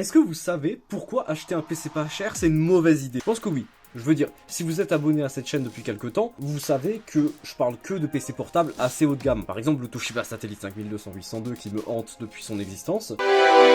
Est-ce que vous savez pourquoi acheter un PC pas cher, c'est une mauvaise idée? Je pense que oui. Je veux dire, si vous êtes abonné à cette chaîne depuis quelques temps, vous savez que je parle que de PC portables assez haut de gamme. Par exemple, le Toshiba Satellite 5200-802 qui me hante depuis son existence,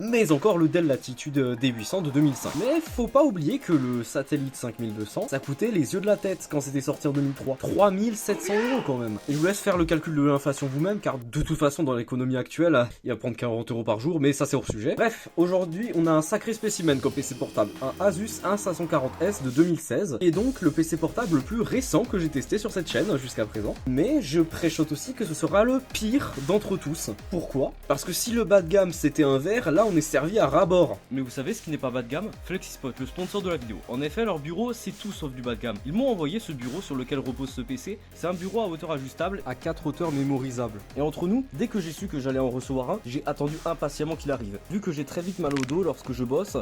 mais encore le Dell Latitude D800 de 2005. Mais faut pas oublier que le Satellite 5200, ça coûtait les yeux de la tête quand c'était sorti en 2003. 3700 € quand même. Et je vous laisse faire le calcul de l'inflation vous-même, car de toute façon, dans l'économie actuelle, il va prendre 40 € par jour, mais ça c'est hors sujet. Bref, aujourd'hui, on a un sacré spécimen comme PC portable. Un Asus A540S de 2016. Et donc le PC portable le plus récent que j'ai testé sur cette chaîne jusqu'à présent. Mais je préchote aussi que ce sera le pire d'entre tous. Pourquoi? Parce que si le bas de gamme c'était un verre, là on est servi à ras-bord. Mais vous savez ce qui n'est pas bas de gamme? Flexispot, le sponsor de la vidéo. En effet, leur bureau c'est tout sauf du bas de gamme. Ils m'ont envoyé ce bureau sur lequel repose ce PC. C'est un bureau à hauteur ajustable À 4 hauteurs mémorisables. et entre nous, dès que j'ai su que j'allais en recevoir un, j'ai attendu impatiemment qu'il arrive. Vu que j'ai très vite mal au dos lorsque je bosse,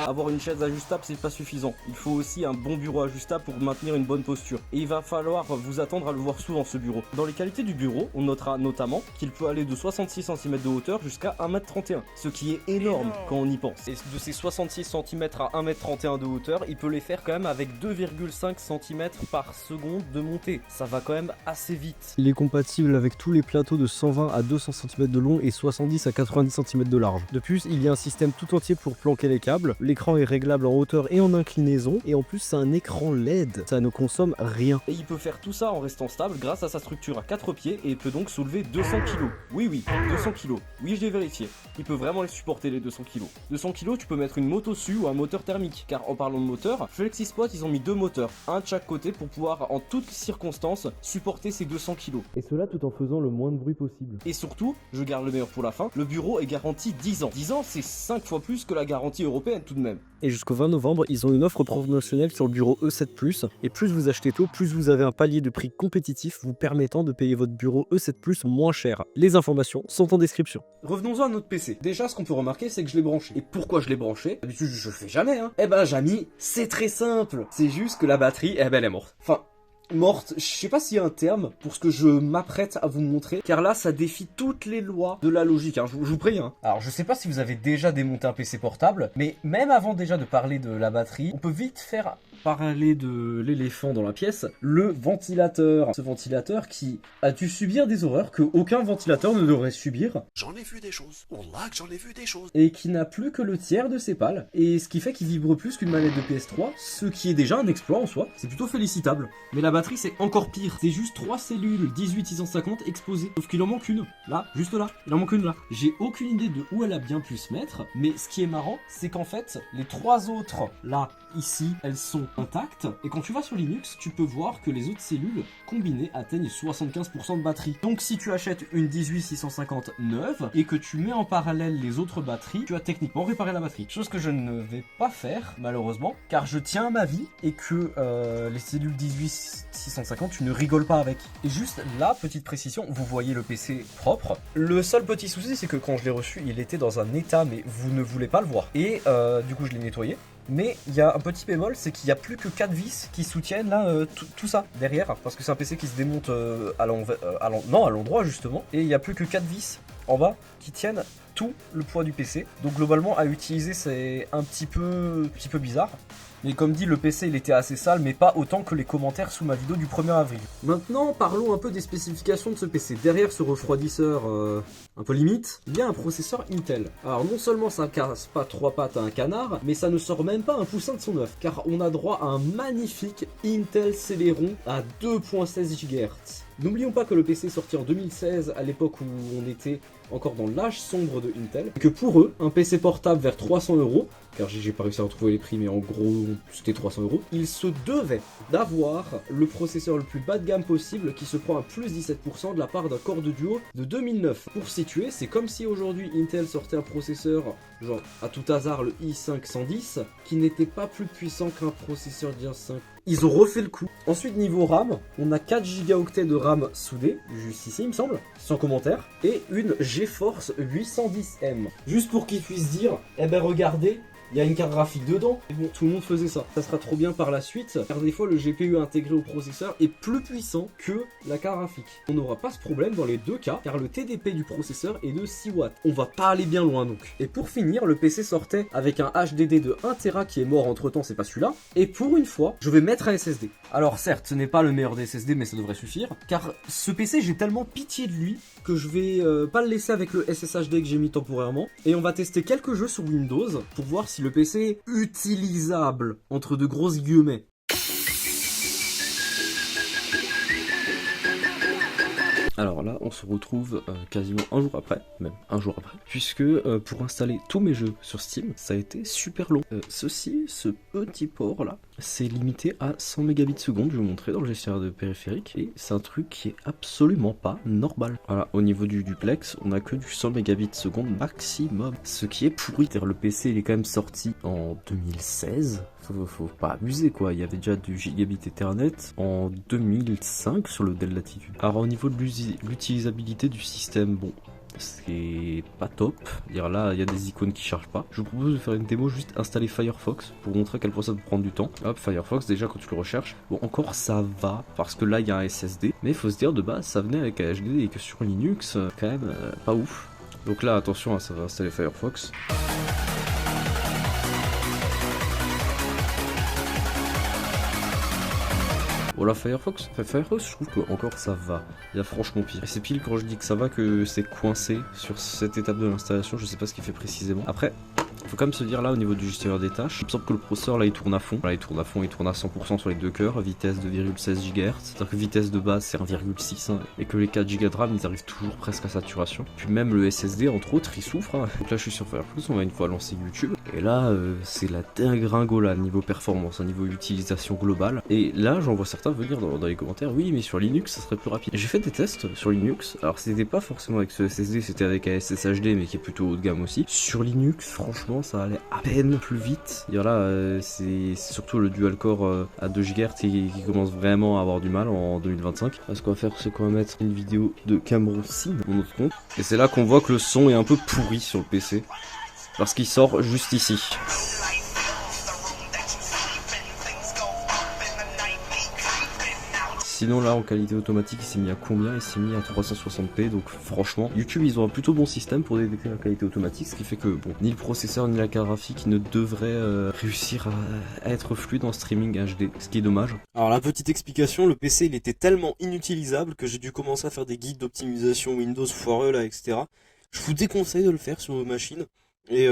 avoir une chaise ajustable c'est pas suffisant. Il faut aussi un bon bureau ajustable pour maintenir une bonne posture. Et il va falloir vous attendre à le voir souvent ce bureau. Dans les qualités du bureau, on notera notamment qu'il peut aller de 66 cm de hauteur jusqu'à 1m31, ce qui est énorme quand on y pense. Et de ces 66 cm à 1m31 de hauteur, il peut les faire quand même avec 2,5 cm par seconde de montée. Ça va quand même assez vite. Il est compatible avec tous les plateaux de 120 à 200 cm de long et 70 à 90 cm de large. De plus, il y a un système tout entier pour planquer les câbles. L'écran est réglable en hauteur et en inclinaison. Et en plus, c'est un écran LED. Ça ne consomme rien. Et il peut faire tout ça en restant stable grâce à sa structure à 4 pieds et il peut donc soulever 200 kg. Oui, 200 kg. Oui, je l'ai vérifié. Il peut vraiment les supporter les 200 kg. 200 kg, tu peux mettre une moto dessus ou un moteur thermique. Car en parlant de moteur, Flexispot, ils ont mis 2 moteurs, un de chaque côté pour pouvoir en toutes circonstances supporter ces 200 kg. Et cela tout en faisant le moins de bruit possible. Et surtout, je garde le meilleur pour la fin, le bureau est garanti 10 ans. 10 ans, c'est 5 fois plus que la garantie européenne tout de même. Et jusqu'au 20 novembre, ils ont une offre promotionnelle sur le bureau E7+. Et plus vous achetez tôt, plus vous avez un palier de prix compétitif vous permettant de payer votre bureau E7+ moins cher. Les informations sont en description. Revenons-en à notre PC. Déjà, ce qu'on peut remarquer, c'est que je l'ai branché. Et pourquoi je l'ai branché? D'habitude, je le fais jamais, hein. Eh ben, Jamy, c'est très simple. C'est juste que la batterie, eh ben, elle est morte. Enfin, morte, je sais pas s'il y a un terme pour ce que je m'apprête à vous montrer, car là ça défie toutes les lois de la logique, hein, je vous prie. Hein. Alors je sais pas si vous avez déjà démonté un PC portable, mais même avant déjà de parler de la batterie, on peut vite faire parler de l'éléphant dans la pièce, le ventilateur. Ce ventilateur qui a dû subir des horreurs que aucun ventilateur ne devrait subir. J'en ai vu des choses, wallah que j'en ai vu des choses. Et qui n'a plus que le tiers de ses pales, et ce qui fait qu'il vibre plus qu'une manette de PS3, ce qui est déjà un exploit en soi, c'est plutôt félicitable. Mais la batterie c'est encore pire, c'est juste 3 cellules 18650 exposées, sauf qu'il en manque une, là, juste là, il en manque une là. J'ai aucune idée de où elle a bien pu se mettre, mais ce qui est marrant, c'est qu'en fait, les 3 autres, là, ici, elles sont intactes, et quand tu vas sur Linux, tu peux voir que les autres cellules combinées atteignent 75% de batterie. Donc si tu achètes une 18650 neuve, et que tu mets en parallèle les autres batteries, tu as techniquement réparé la batterie. Chose que je ne vais pas faire, malheureusement, car je tiens à ma vie, et que les cellules 18650, tu ne rigoles pas avec. Et juste là, petite précision, vous voyez le PC propre. Le seul petit souci, c'est que quand je l'ai reçu, il était dans un état, mais vous ne voulez pas le voir. Et du coup, je l'ai nettoyé. Mais il y a un petit bémol, c'est qu'il n'y a plus que 4 vis qui soutiennent là tout ça derrière, parce que c'est un PC qui se démonte à l'endroit justement, et il n'y a plus que 4 vis en bas qui tiennent tout le poids du PC. Donc globalement à utiliser c'est un petit peu bizarre. Mais comme dit, le PC il était assez sale, mais pas autant que les commentaires sous ma vidéo du 1er avril. Maintenant, parlons un peu des spécifications de ce PC. Derrière ce refroidisseur un peu limite, il y a un processeur Intel. Alors non seulement ça casse pas 3 pattes à un canard, mais ça ne sort même pas un poussin de son œuf, car on a droit à un magnifique Intel Celeron à 2.16 GHz. N'oublions pas que le PC est sorti en 2016, à l'époque où on était encore dans l'âge sombre de Intel, et que pour eux, un PC portable vers 300 €, car j'ai pas réussi à retrouver les prix, mais en gros c'était 300 €, il se devait d'avoir le processeur le plus bas de gamme possible qui se prend à plus 17% de la part d'un Core de Duo de 2009. Pour situer, c'est comme si aujourd'hui Intel sortait un processeur, genre à tout hasard le i5-110, qui n'était pas plus puissant qu'un processeur d'I5. Ils ont refait le coup. Ensuite, niveau RAM, on a 4 Go de RAM soudée, juste ici il me semble, sans commentaire, et une GeForce 810M. Juste pour qu'ils puissent dire, eh ben regardez, il y a une carte graphique dedans, et bon, tout le monde faisait ça. Ça sera trop bien par la suite, car des fois le GPU intégré au processeur est plus puissant que la carte graphique. On n'aura pas ce problème dans les deux cas, car le TDP du processeur est de 6 watts. On va pas aller bien loin donc. Et pour finir, le PC sortait avec un HDD de 1 Tera qui est mort entre temps, c'est pas celui-là. Et pour une fois, je vais mettre un SSD. Alors certes, ce n'est pas le meilleur des SSD, mais ça devrait suffire, car ce PC, j'ai tellement pitié de lui que je vais pas le laisser avec le SSHD que j'ai mis temporairement. Et on va tester quelques jeux sur Windows pour voir si le PC est utilisable, entre de grosses guillemets. Alors là, on se retrouve quasiment un jour après, même un jour après, puisque pour installer tous mes jeux sur Steam, ça a été super long. Ce petit port là, c'est limité à 100 mégabits seconde, je vais vous montrer dans le gestionnaire de périphérique, et c'est un truc qui est absolument pas normal. Voilà, au niveau du duplex, on a que du 100 mégabits seconde maximum, ce qui est pourri. C'est-à-dire le PC, il est quand même sorti en 2016. Faut pas abuser quoi, il y avait déjà du gigabit Ethernet en 2005 sur le Dell Latitude. Alors au niveau de l'utilisabilité du système, bon, c'est pas top. Dire là, il y a des icônes qui chargent pas. Je vous propose de faire une démo, juste installer Firefox pour montrer à quel point ça peut prendre du temps. Hop, Firefox, déjà quand tu le recherches, bon encore ça va parce que là il y a un SSD, mais il faut se dire de base ça venait avec un HDD et que sur Linux, quand même pas ouf. Donc là attention, ça va installer Firefox. Voilà Firefox, Firefox je trouve que encore ça va, il y a franchement pire. Et c'est pile quand je dis que ça va que c'est coincé sur cette étape de l'installation, je sais pas ce qu'il fait précisément. Après, il faut quand même se dire là au niveau du gestionnaire des tâches, il me semble que le processeur là il tourne à fond. Là il tourne à fond, il tourne à 100% sur les deux cœurs, vitesse de 2,16 GHz. C'est-à-dire que vitesse de base c'est 1,6 hein, et que les 4 Go de RAM ils arrivent toujours presque à saturation. Puis même le SSD entre autres il souffre. Hein. Donc là je suis sur Firefox, on va une fois lancer YouTube. Et là c'est la dégringolade niveau performance, niveau utilisation globale. Et là j'en vois certains venir dans les commentaires, oui mais sur Linux ça serait plus rapide. J'ai fait des tests sur Linux, alors c'était pas forcément avec ce SSD, c'était avec un SSHD mais qui est plutôt haut de gamme aussi. Sur Linux franchement ça allait à peine plus vite. Et là c'est surtout le dual core à 2 GHz qui commence vraiment à avoir du mal en 2025. Là, ce qu'on va faire c'est qu'on va mettre une vidéo de Cameron Sim dans notre compte. Et c'est là qu'on voit que le son est un peu pourri sur le PC. Parce qu'il sort juste ici. Sinon là en qualité automatique il s'est mis à combien? Il s'est mis à 360p, donc franchement YouTube ils ont un plutôt bon système pour détecter la qualité automatique, ce qui fait que bon, ni le processeur ni la carte graphique ne devraient réussir à être fluide en streaming HD, ce qui est dommage. Alors la petite explication, le PC il était tellement inutilisable que j'ai dû commencer à faire des guides d'optimisation Windows foireux là, etc. Je vous déconseille de le faire sur vos machines. Et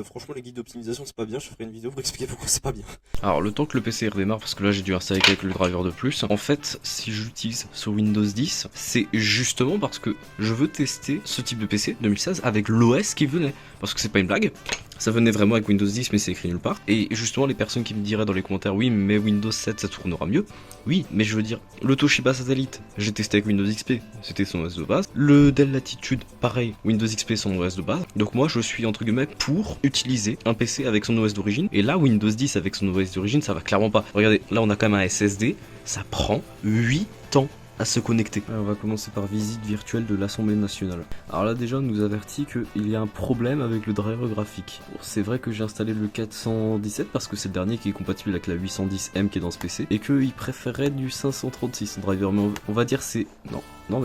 franchement les guides d'optimisation c'est pas bien, je ferai une vidéo pour expliquer pourquoi c'est pas bien. Alors le temps que le PC redémarre, parce que là j'ai dû installer avec le driver de plus, en fait si j'utilise sur Windows 10, c'est justement parce que je veux tester ce type de PC 2016 avec l'OS qui venait, parce que c'est pas une blague. Ça venait vraiment avec Windows 10 mais c'est écrit nulle part. Et justement les personnes qui me diraient dans les commentaires oui mais Windows 7 ça tournera mieux. Oui mais je veux dire, le Toshiba Satellite j'ai testé avec Windows XP, c'était son OS de base. Le Dell Latitude pareil, Windows XP son OS de base. Donc moi je suis entre guillemets pour utiliser un PC avec son OS d'origine. Et là Windows 10 avec son OS d'origine ça va clairement pas. Regardez, là on a quand même un SSD, ça prend 8 ans à se connecter. Alors, on va commencer par visite virtuelle de l'Assemblée nationale. Alors là déjà on nous avertit qu'il y a un problème avec le driver graphique. Bon, c'est vrai que j'ai installé le 417 parce que c'est le dernier qui est compatible avec la 810M qui est dans ce PC et qu'il préférait du 536 en driver, mais on va dire c'est... Non, non,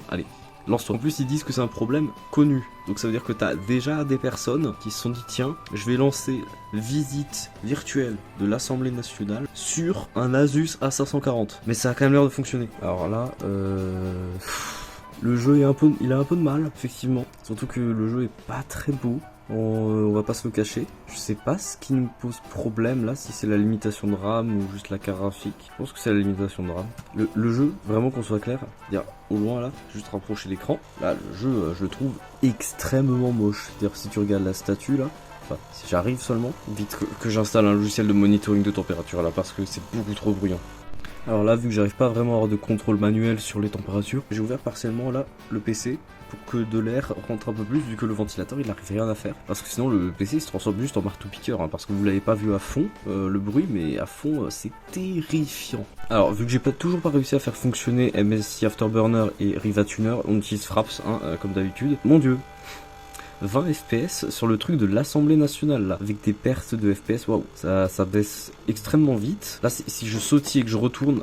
allez. Lance-toi. En plus ils disent que c'est un problème connu, donc ça veut dire que t'as déjà des personnes qui se sont dit tiens je vais lancer visite virtuelle de l'Assemblée nationale sur un Asus A540, mais ça a quand même l'air de fonctionner. Alors là le jeu est il a un peu de mal effectivement, surtout que le jeu est pas très beau. On va pas se le cacher. Je sais pas ce qui nous pose problème là, si c'est la limitation de RAM ou juste la carte graphique. Je pense que c'est la limitation de RAM. Le jeu, vraiment qu'on soit clair, dire au loin là, juste rapprocher l'écran. Là, le jeu, je le trouve extrêmement moche. C'est-à-dire si tu regardes la statue là, enfin si j'arrive seulement, vite que j'installe un logiciel de monitoring de température là parce que c'est beaucoup trop bruyant. Alors là, vu que j'arrive pas vraiment à avoir de contrôle manuel sur les températures, j'ai ouvert partiellement là le PC pour que de l'air rentre un peu plus, vu que le ventilateur il n'arrive rien à faire. Parce que sinon le PC il se transforme juste en marteau-piqueur, hein, parce que vous l'avez pas vu à fond, le bruit, mais à fond c'est terrifiant. Alors vu que j'ai toujours pas réussi à faire fonctionner MSI Afterburner et Riva Tuner, on utilise Fraps comme d'habitude. Mon dieu, 20 FPS sur le truc de l'Assemblée nationale là, avec des pertes de FPS, waouh, ça baisse extrêmement vite. Là si je sautille et que je retourne,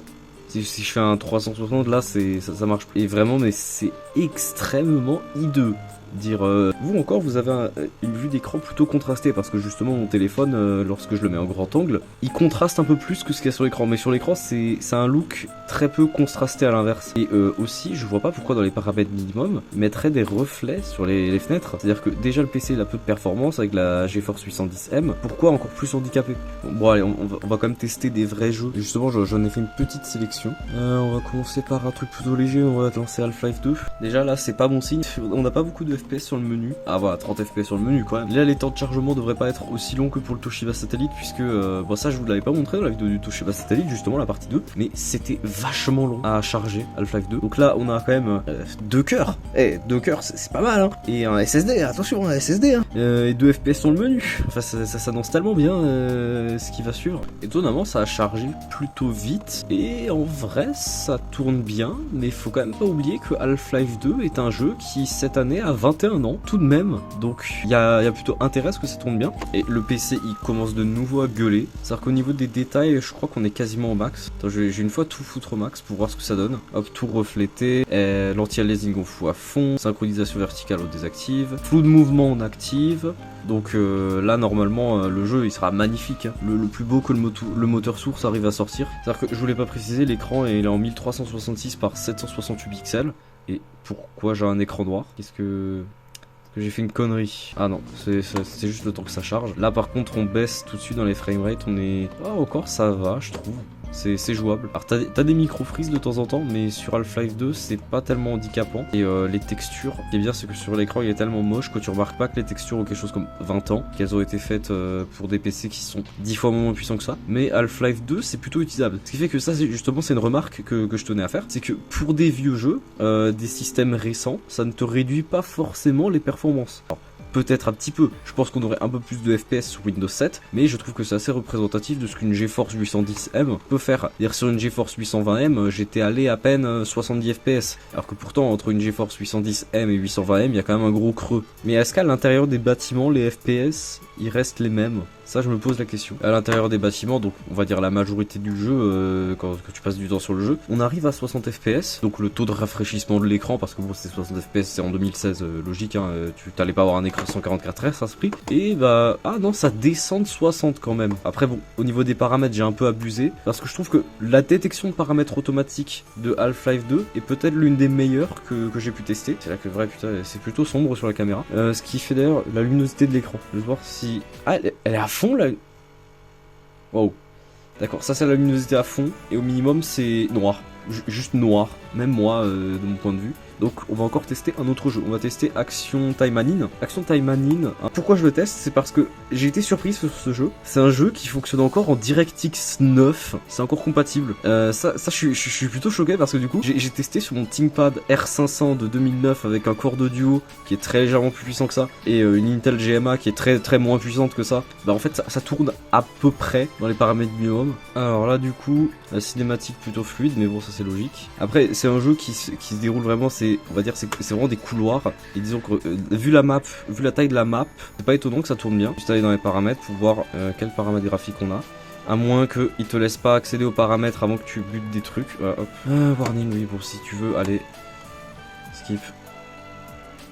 si je fais un 360 là ça marche. Et vraiment mais c'est extrêmement hideux. Vous encore vous avez une vue d'écran plutôt contrastée parce que justement mon téléphone lorsque je le mets en grand angle il contraste un peu plus que ce qu'il y a sur l'écran, mais sur l'écran c'est un look très peu contrasté à l'inverse. Et aussi je vois pas pourquoi dans les paramètres minimum ils mettraient des reflets sur les fenêtres, c'est à dire que déjà le PC il a peu de performance avec la GeForce 810M, pourquoi encore plus handicapé? Bon allez on va quand même tester des vrais jeux, et justement j'en ai fait une petite sélection. On va commencer par un truc plutôt léger, on va lancer Half-Life 2. Déjà là c'est pas bon signe, on n'a pas beaucoup de FPS sur le menu. Ah voilà, 30 FPS sur le menu quand même. Là les temps de chargement devraient pas être aussi longs que pour le Toshiba Satellite, puisque bon ça je vous l'avais pas montré dans la vidéo du Toshiba Satellite justement la partie 2, mais c'était vachement long à charger Half-Life 2. Donc là on a quand même 2 cœurs. 2 cœurs c'est pas mal hein. Et un SSD, attention un SSD hein. Et 2 FPS sur le menu. Enfin ça s'annonce tellement bien ce qui va suivre. Étonnamment ça a chargé plutôt vite et en vrai ça tourne bien, mais faut quand même pas oublier que Half-Life 2 est un jeu qui cette année a 21 ans tout de même, donc il y a plutôt intérêt à ce que ça tourne bien. Et le PC il commence de nouveau à gueuler, c'est à dire qu'au niveau des détails je crois qu'on est quasiment au max. Attends, je vais une fois tout foutre au max pour voir ce que ça donne. Hop, tout reflété, l'anti-aliasing on fout à fond, synchronisation verticale on désactive, flou de mouvement on active. Donc là normalement le jeu il sera magnifique hein. Le plus beau que le moteur source arrive à sortir. C'est à dire que je voulais pas préciser, l'écran il est en 1366 par 768 pixels. Et pourquoi j'ai un écran noir? Qu'est-ce que j'ai fait une connerie? Ah non, c'est juste le temps que ça charge. Là par contre on baisse tout de suite dans les framerate, on est... Ah encore ça va je trouve. C'est jouable. Alors t'as des micro-freeze de temps en temps, mais sur Half-Life 2 c'est pas tellement handicapant. Et les textures, ce qui est bien c'est que sur l'écran il est tellement moche que tu remarques pas que les textures ont quelque chose comme 20 ans, qu'elles ont été faites pour des PC qui sont 10 fois moins puissants que ça. Mais Half-Life 2 c'est plutôt utilisable. Ce qui fait que ça justement c'est une remarque que je tenais à faire, c'est que pour des vieux jeux, des systèmes récents, ça ne te réduit pas forcément les performances. Alors, peut-être un petit peu, je pense qu'on aurait un peu plus de FPS sur Windows 7, mais je trouve que c'est assez représentatif de ce qu'une GeForce 810M peut faire. C'est-à-dire sur une GeForce 820M, j'étais allé à peine 70 FPS, alors que pourtant entre une GeForce 810M et 820M, il y a quand même un gros creux. Mais est-ce qu'à l'intérieur des bâtiments, les FPS, ils restent les mêmes? Ça je me pose la question. À l'intérieur des bâtiments, donc on va dire la majorité du jeu, quand tu passes du temps sur le jeu, on arrive à 60 FPS, donc le taux de rafraîchissement de l'écran, parce que bon c'est 60 FPS, c'est en 2016, logique, hein, tu t'allais pas avoir un écran 144 Hz à ce prix, et bah, ah non ça descend de 60 quand même. Après bon, au niveau des paramètres j'ai un peu abusé, parce que je trouve que la détection de paramètres automatiques de Half-Life 2 est peut-être l'une des meilleures que j'ai pu tester. C'est là que vrai putain, c'est plutôt sombre sur la caméra, ce qui fait d'ailleurs la luminosité de l'écran. Je vais voir si... Ah elle est à fond là. Wow. D'accord, ça c'est la luminosité à fond, et au minimum c'est noir. Juste noir, même moi de mon point de vue. Donc on va encore tester un autre jeu, on va tester Action Taimanin. Action Taimanin, hein. Pourquoi je le teste? C'est parce que j'ai été surpris sur ce jeu. C'est un jeu qui fonctionne encore en DirectX 9, c'est encore compatible. Ça je suis plutôt choqué parce que du coup j'ai testé sur mon ThinkPad R500 de 2009 avec un Core de Duo qui est très légèrement plus puissant que ça, et une Intel GMA qui est très moins puissante que ça. Bah en fait ça tourne à peu près dans les paramètres minimum. Alors là du coup la cinématique plutôt fluide, mais bon ça c'est logique. Après c'est un jeu qui se déroule vraiment, on va dire c'est vraiment des couloirs, et disons que vu la taille de la map, c'est pas étonnant que ça tourne bien. Juste aller dans les paramètres pour voir quels paramètres graphiques on a, à moins qu'ils te laissent pas accéder aux paramètres avant que tu butes des trucs. Hop. Warning, oui, bon si tu veux, allez, skip.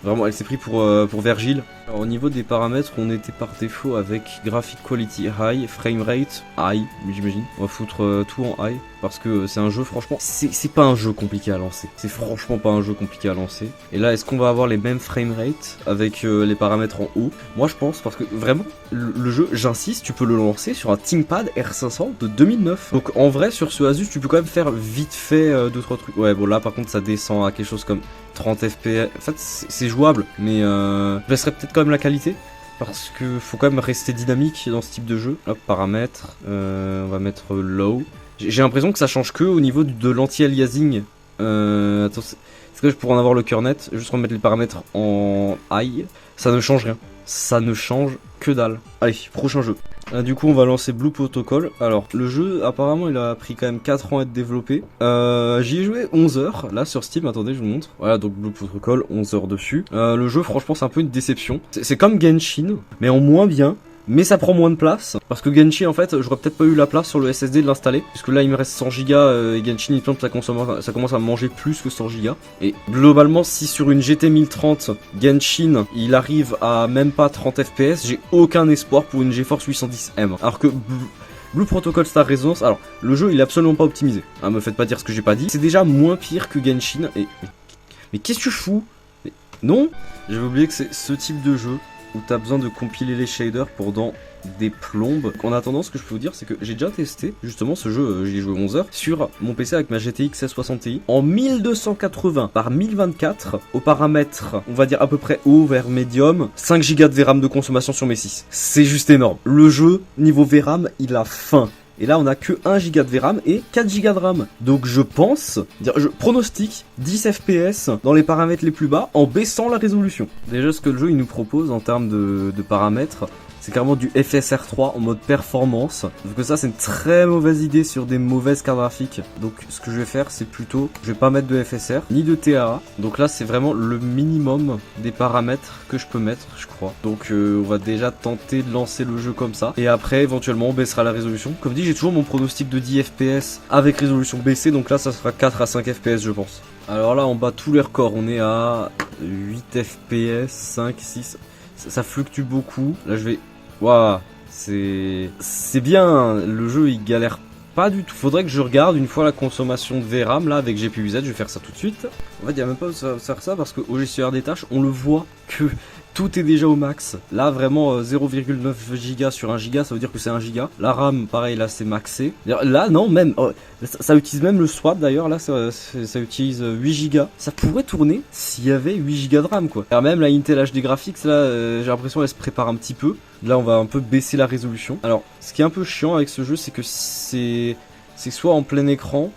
Vraiment, elle s'est pris pour Virgile. Alors, au niveau des paramètres, on était par défaut avec Graphic Quality High, Framerate High, j'imagine. On va foutre tout en High, parce que c'est un jeu, franchement, c'est pas un jeu compliqué à lancer. C'est franchement pas un jeu compliqué à lancer. Et là, est-ce qu'on va avoir les mêmes framerate avec les paramètres en haut? Moi, je pense, parce que vraiment, le jeu, j'insiste, tu peux le lancer sur un ThinkPad R500 de 2009. Donc, en vrai, sur ce Asus, tu peux quand même faire vite fait 2-3 trucs. Ouais, bon, là, par contre, ça descend à quelque chose comme 30 FPS. En fait, c'est jouable, mais je laisserais peut-être quand même la qualité, parce que faut quand même rester dynamique dans ce type de jeu. Hop, paramètres, on va mettre low. J'ai l'impression que ça change que au niveau de l'anti-aliasing. Attends, est-ce que je pourrais en avoir le cœur net? Juste remettre les paramètres en high. Ça ne change rien. Ça ne change que dalle. Allez, prochain jeu. Du coup on va lancer Blue Protocol. Alors le jeu apparemment il a pris quand même 4 ans à être développé. J'y ai joué 11 heures là sur Steam, attendez je vous montre. Voilà donc Blue Protocol 11 heures dessus. Le jeu franchement c'est un peu une déception. C'est comme Genshin mais en moins bien. Mais ça prend moins de place, parce que Genshin en fait j'aurais peut-être pas eu la place sur le SSD de l'installer, puisque là il me reste 100 Go et Genshin il me semble que ça commence à manger plus que 100 Go. Et globalement si sur une GT 1030 Genshin il arrive à même pas 30 FPS, j'ai aucun espoir pour une GeForce 810M. Alors que Blue Protocol Star Resonance, alors le jeu il est absolument pas optimisé, me faites pas dire ce que j'ai pas dit, c'est déjà moins pire que Genshin et... Mais qu'est-ce que je fous? Non, j'avais oublié que c'est ce type de jeu où t'as besoin de compiler les shaders pendant des plombes. En attendant, ce que je peux vous dire, c'est que j'ai déjà testé justement ce jeu, j'y ai joué 11 heures, sur mon PC avec ma GTX 1660 Ti en 1280 par 1024 au paramètre, on va dire à peu près haut vers médium, 5 Go de VRAM de consommation sur mes 6. C'est juste énorme. Le jeu, niveau VRAM, il a faim. Et là on a que 1 Go de VRAM et 4 Go de RAM. Donc je pense, je pronostique 10 FPS dans les paramètres les plus bas en baissant la résolution. Déjà ce que le jeu il nous propose en termes de paramètres, c'est carrément du FSR 3 en mode performance. Donc que ça c'est une très mauvaise idée sur des mauvaises cartes graphiques. Donc ce que je vais faire c'est plutôt, je vais pas mettre de FSR ni de TAA. Donc là c'est vraiment le minimum des paramètres que je peux mettre je crois. Donc on va déjà tenter de lancer le jeu comme ça. Et après éventuellement on baissera la résolution. Comme dit j'ai toujours mon pronostic de 10 FPS avec résolution baissée. Donc là ça sera 4 à 5 FPS je pense. Alors là on bat tous les records. On est à 8 FPS, 5, 6. Ça fluctue beaucoup. Là je vais... Waouh, c'est bien, le jeu il galère pas du tout. Faudrait que je regarde une fois la consommation de VRAM là avec GPU-Z, je vais faire ça tout de suite. En fait il n'y a même pas besoin de faire ça parce qu'au gestionnaire des tâches on le voit que tout est déjà au max. Là vraiment 0,9 Go sur 1 Go, ça veut dire que c'est 1 Go. La RAM pareil là c'est maxé. Là non même, ça utilise même le swap d'ailleurs, là ça utilise 8 Go. Ça pourrait tourner s'il y avait 8 Go de RAM quoi. Alors même la Intel HD Graphics là j'ai l'impression elle se prépare un petit peu. Là on va un peu baisser la résolution. Alors ce qui est un peu chiant avec ce jeu c'est que c'est soit en plein écran,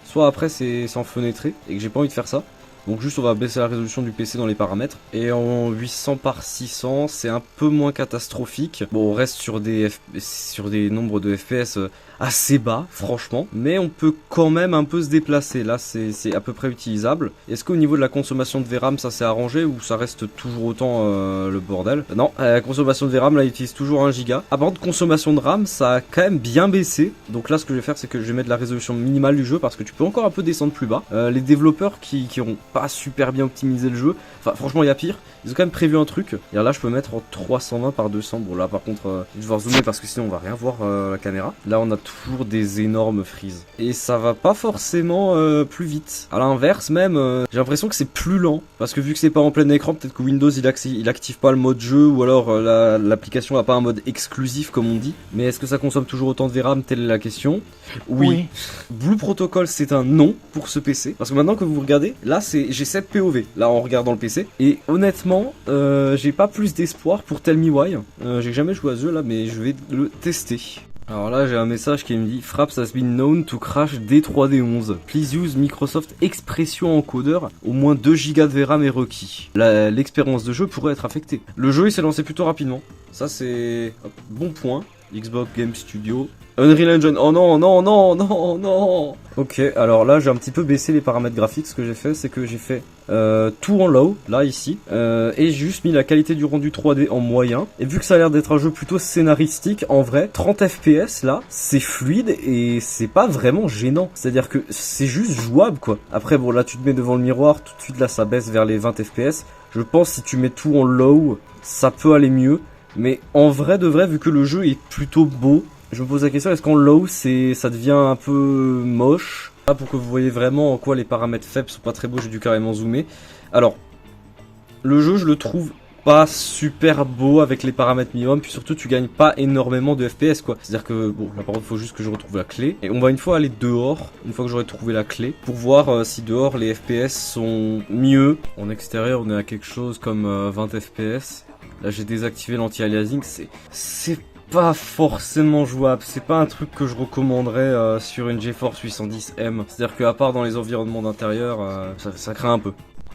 soit après c'est en fenêtré et que j'ai pas envie de faire ça. Donc juste on va baisser la résolution du PC dans les paramètres. Et en 800 par 600 c'est un peu moins catastrophique. Bon on reste sur des nombres de FPS assez bas franchement. Mais on peut quand même un peu se déplacer. Là c'est à peu près utilisable. Est-ce qu'au niveau de la consommation de VRAM ça s'est arrangé ou ça reste toujours autant le bordel? Non, la consommation de VRAM là il utilise toujours 1 Go. À part de consommation de RAM ça a quand même bien baissé. Donc là ce que je vais faire c'est que je vais mettre la résolution minimale du jeu parce que tu peux encore un peu descendre plus bas. Les développeurs qui auront pas super bien optimisé le jeu, enfin franchement il y a pire, ils ont quand même prévu un truc. Et là je peux mettre en 320 par 200. Bon là par contre je vais devoir zoomer parce que sinon on va rien voir la caméra. Là on a toujours des énormes freezes et ça va pas forcément plus vite. À l'inverse même j'ai l'impression que c'est plus lent parce que vu que c'est pas en plein écran, peut-être que Windows il active pas le mode jeu ou alors l'application a pas un mode exclusif comme on dit. Mais est-ce que ça consomme toujours autant de VRAM? Telle est la question. Oui. Blue Protocol c'est un non pour ce PC parce que maintenant que vous regardez là j'ai 7 POV là en regardant le PC et honnêtement j'ai pas plus d'espoir pour Tell Me Why. J'ai jamais joué à ce jeu là mais je vais le tester. Alors là j'ai un message qui me dit Fraps has been known to crash D3D11. Please use Microsoft Expression Encoder. Au moins 2 Go de VRAM est requis. L'expérience de jeu pourrait être affectée. Le jeu il s'est lancé plutôt rapidement. Ça c'est bon point. Xbox Game Studio. Unreal Engine, oh non, non, non, non, non. Ok, alors là j'ai un petit peu baissé les paramètres graphiques. Ce que j'ai fait c'est que j'ai fait tout en low, là ici, et j'ai juste mis la qualité du rendu 3D en moyen. Et vu que ça a l'air d'être un jeu plutôt scénaristique, en vrai, 30 FPS là, c'est fluide et c'est pas vraiment gênant. C'est-à-dire que c'est juste jouable quoi. Après bon là tu te mets devant le miroir, tout de suite là ça baisse vers les 20 FPS. Je pense si tu mets tout en low, ça peut aller mieux. Mais en vrai de vrai, vu que le jeu est plutôt beau, je me pose la question, est-ce qu'en low ça devient un peu moche? Là, pour que vous voyez vraiment en quoi les paramètres faibles sont pas très beaux, j'ai dû carrément zoomer. Alors, le jeu je le trouve pas super beau avec les paramètres minimum, puis surtout tu gagnes pas énormément de FPS quoi. C'est à dire que bon là par contre il faut juste que je retrouve la clé. Et on va une fois aller dehors, une fois que j'aurai trouvé la clé, pour voir si dehors les FPS sont mieux. En extérieur on est à quelque chose comme 20 FPS. Là j'ai désactivé l'anti-aliasing, c'est pas forcément jouable, c'est pas un truc que je recommanderais sur une GeForce 810M. C'est à dire qu'à part dans les environnements d'intérieur, ça craint un peu.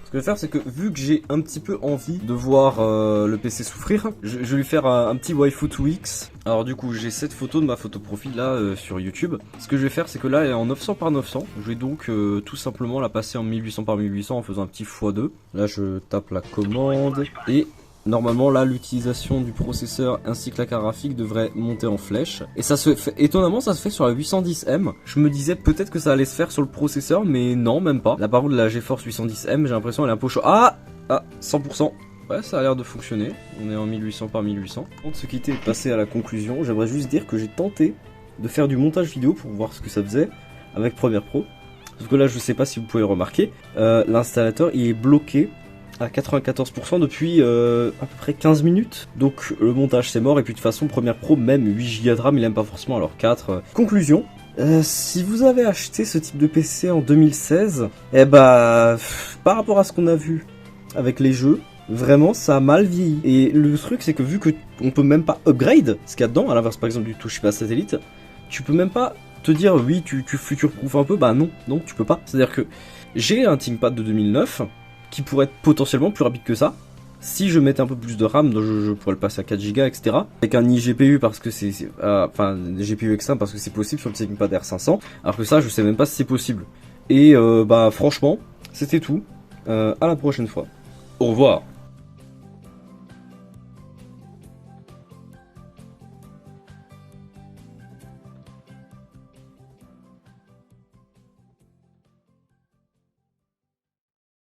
Ce que je vais faire, c'est que vu que j'ai un petit peu envie de voir le PC souffrir, je vais lui faire un petit waifu to X. Alors du coup, j'ai cette photo de ma photo profil là sur YouTube. Ce que je vais faire, c'est que là, elle est en 900 par 900. Je vais donc tout simplement la passer en 1800 par 1800 en faisant un petit x2. Là, je tape la commande et normalement là l'utilisation du processeur ainsi que la carte graphique devrait monter en flèche. Et ça se fait, étonnamment ça se fait sur la 810M. Je me disais peut-être que ça allait se faire sur le processeur, mais non, même pas. Là par contre la GeForce 810M, j'ai l'impression elle est un peu chaud. Ah 100%. Ouais, ça a l'air de fonctionner. On est en 1800 par 1800. Avant de se quitter et de passer à la conclusion, j'aimerais juste dire que j'ai tenté de faire du montage vidéo pour voir ce que ça faisait avec Premiere Pro. Parce que là je sais pas si vous pouvez le remarquer, l'installateur il est bloqué à 94% depuis à peu près 15 minutes. Donc le montage c'est mort, et puis de toute façon Premiere Pro, même 8 Go de RAM il aime pas forcément, alors 4. Conclusion, si vous avez acheté ce type de PC en 2016, eh bah par rapport à ce qu'on a vu avec les jeux, vraiment ça a mal vieilli. Et le truc c'est que vu que on peut même pas upgrade ce qu'il y a dedans, à l'inverse par exemple du Toshiba Satellite, tu peux même pas te dire oui tu future-proof un peu, bah non tu peux pas. C'est à dire que j'ai un ThinkPad de 2009 qui pourrait être potentiellement plus rapide que ça. Si je mettais un peu plus de RAM, je pourrais le passer à 4 Go, etc. Avec un iGPU parce que enfin, GPU externe parce que c'est possible sur le ThinkPad R500. Alors que ça, je sais même pas si c'est possible. Et bah franchement, c'était tout. À la prochaine fois. Au revoir.